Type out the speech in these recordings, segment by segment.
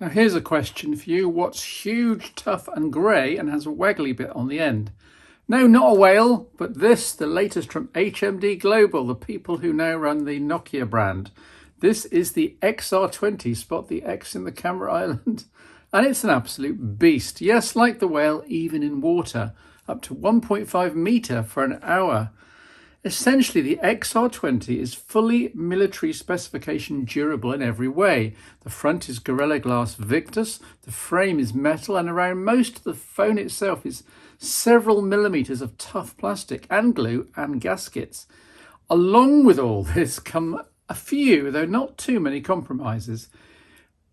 Now here's a question for you. What's huge, tough and grey and has a waggly bit on the end? No, not a whale, but this, the latest from HMD Global, the people who now run the Nokia brand. This is the XR20, spot the X in the camera island. And it's an absolute beast. Yes, like the whale, even in water, up to 1.5 metre for an hour. Essentially, the XR20 is fully military specification durable in every way. The front is Gorilla Glass Victus, the frame is metal, and around most of the phone itself is several millimetres of tough plastic and glue and gaskets. Along with all this come a few, though not too many, compromises.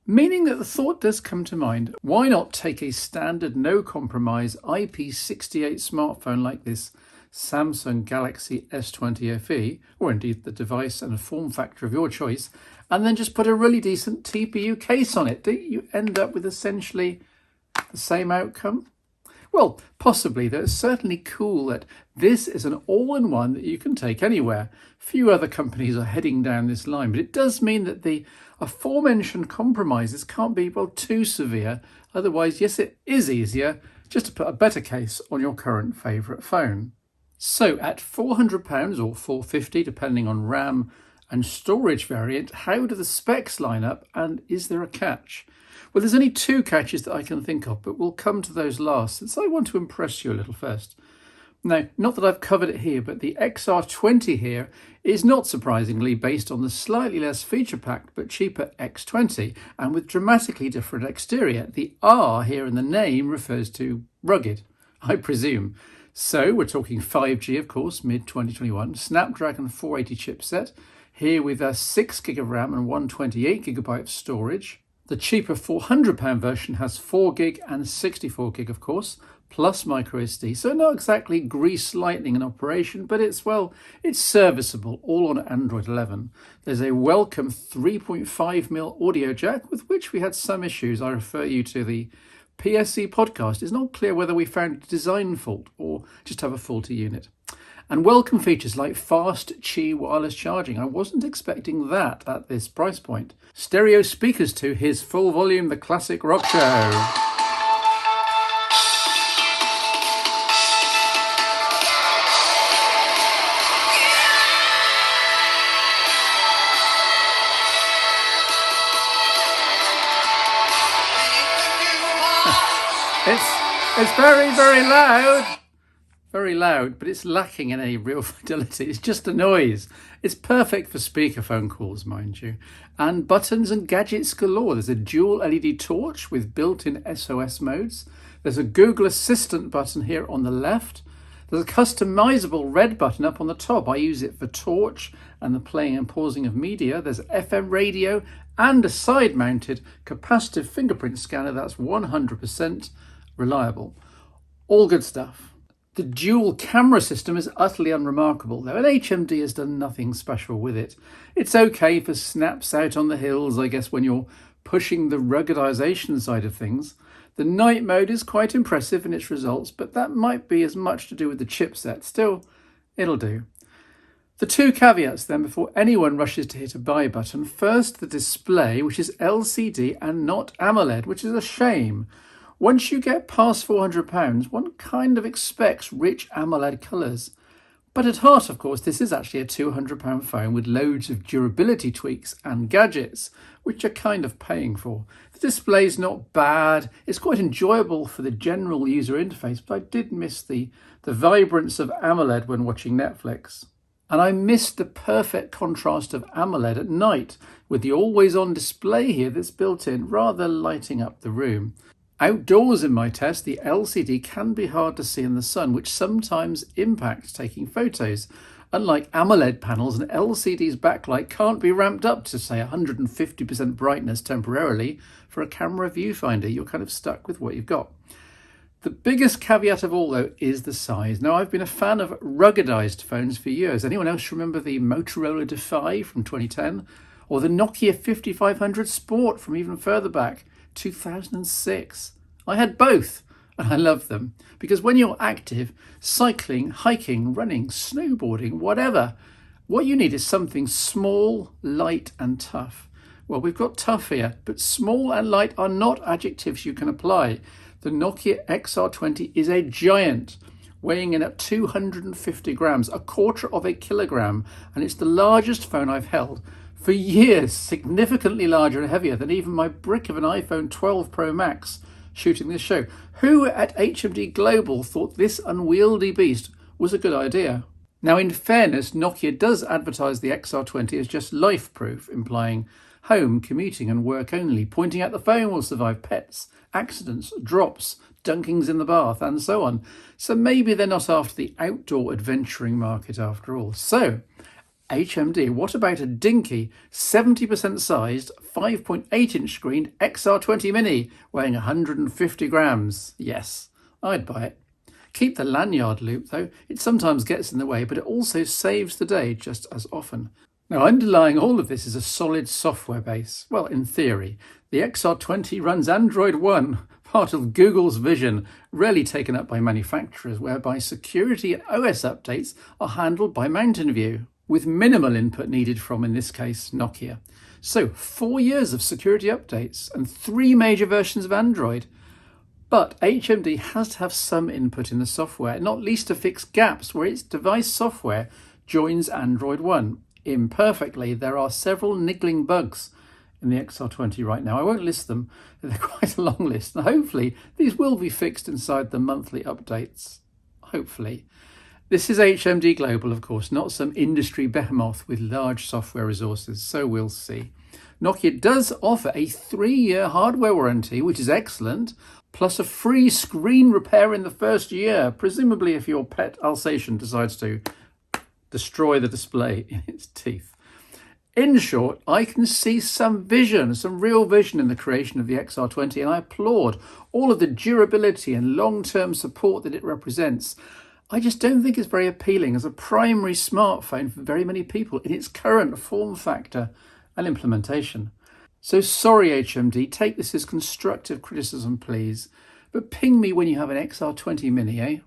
Meaning that the thought does come to mind, why not take a standard no compromise IP68 smartphone like this Samsung Galaxy S20 FE, or indeed the device and form factor of your choice, and then just put a really decent TPU case on it? Do you end up with essentially the same outcome? Well, possibly, though it's certainly cool that this is an all-in-one that you can take anywhere. Few other companies are heading down this line, but it does mean that the aforementioned compromises can't be, well, too severe. Otherwise, yes, it is easier just to put a better case on your current favourite phone. So at £400 or £450, depending on RAM and storage variant, how do the specs line up, and is there a catch? Well, there's only two catches that I can think of, but we'll come to those last, since I want to impress you a little first. Now, not that I've covered it here, but the XR20 here is not surprisingly based on the slightly less feature-packed but cheaper X20, and with dramatically different exterior. The R here in the name refers to rugged, I presume. So we're talking 5G, of course, mid-2021, Snapdragon 480 chipset, here with a 6 gig of RAM and 128 gigabyte of storage. The cheaper £400 version has 4 gig and 64 gig, of course, plus microSD. So not exactly grease lightning in operation, but it's serviceable, all on Android 11. There's a welcome 3.5mm audio jack, with which we had some issues. I refer you to the PSC podcast. It's not clear whether we found a design fault or just have a faulty unit. And welcome features like fast Qi wireless charging. I wasn't expecting that at this price point. Stereo speakers too. Here's full volume, the classic rock show. It's very, very loud. Very loud, but it's lacking in any real fidelity. It's just a noise. It's perfect for speakerphone calls, mind you. And buttons and gadgets galore. There's a dual LED torch with built-in SOS modes. There's a Google Assistant button here on the left. There's a customizable red button up on the top. I use it for torch and the playing and pausing of media. There's FM radio and a side-mounted capacitive fingerprint scanner that's 100% reliable. All good stuff. The dual camera system is utterly unremarkable though, and HMD has done nothing special with it. It's okay for snaps out on the hills, I guess, when you're pushing the ruggedization side of things. The night mode is quite impressive in its results, but that might be as much to do with the chipset. Still, it'll do. The two caveats then before anyone rushes to hit a buy button. First, the display, which is LCD and not AMOLED, which is a shame. Once you get past £400, one kind of expects rich AMOLED colours. But at heart, of course, this is actually a £200 phone with loads of durability tweaks and gadgets, which you're kind of paying for. The display's not bad. It's quite enjoyable for the general user interface, but I did miss the vibrance of AMOLED when watching Netflix. And I missed the perfect contrast of AMOLED at night, with the always-on display here that's built in, rather lighting up the room. Outdoors in my test, the LCD can be hard to see in the sun, which sometimes impacts taking photos. Unlike AMOLED panels, an LCD's backlight can't be ramped up to, say, 150% brightness temporarily for a camera viewfinder. You're kind of stuck with what you've got. The biggest caveat of all, though, is the size. Now, I've been a fan of ruggedized phones for years. Anyone else remember the Motorola Defy from 2010? Or the Nokia 5500 Sport from even further back? 2006. I had both and I love them because when you're active, cycling, hiking, running, snowboarding, whatever, what you need is something small, light and tough. Well, we've got tough here, but small and light are not adjectives you can apply. The Nokia XR20 is a giant, weighing in at 250 grams, a quarter of a kilogram, and it's the largest phone I've held for years, significantly larger and heavier than even my brick of an iPhone 12 Pro Max shooting this show. Who at HMD Global thought this unwieldy beast was a good idea? Now, in fairness, Nokia does advertise the XR20 as just life-proof, implying home, commuting and work only, pointing out the phone will survive pets, accidents, drops, dunkings in the bath and so on. So maybe they're not after the outdoor adventuring market after all. So, HMD, what about a dinky 70% sized 5.8-inch screen XR20 Mini weighing 150 grams? Yes, I'd buy it. Keep the lanyard loop though, it sometimes gets in the way, but it also saves the day just as often. Now, underlying all of this is a solid software base. Well, in theory, the XR20 runs Android One, part of Google's vision, rarely taken up by manufacturers, whereby security and OS updates are handled by Mountain View, with minimal input needed from, in this case, Nokia. So, 4 years of security updates and 3 major versions of Android. But HMD has to have some input in the software, not least to fix gaps where its device software joins Android One. Imperfectly, there are several niggling bugs in the XR20 right now. I won't list them, they're quite a long list, and hopefully these will be fixed inside the monthly updates. Hopefully. This is HMD Global, of course, not some industry behemoth with large software resources, so we'll see. Nokia does offer a 3-year hardware warranty, which is excellent, plus a free screen repair in the first year, presumably if your pet Alsatian decides to destroy the display in its teeth. In short, I can see some vision, some real vision in the creation of the XR20, and I applaud all of the durability and long-term support that it represents. I just don't think it's very appealing as a primary smartphone for very many people in its current form factor and implementation. So sorry HMD, take this as constructive criticism please, but ping me when you have an XR20 Mini, eh?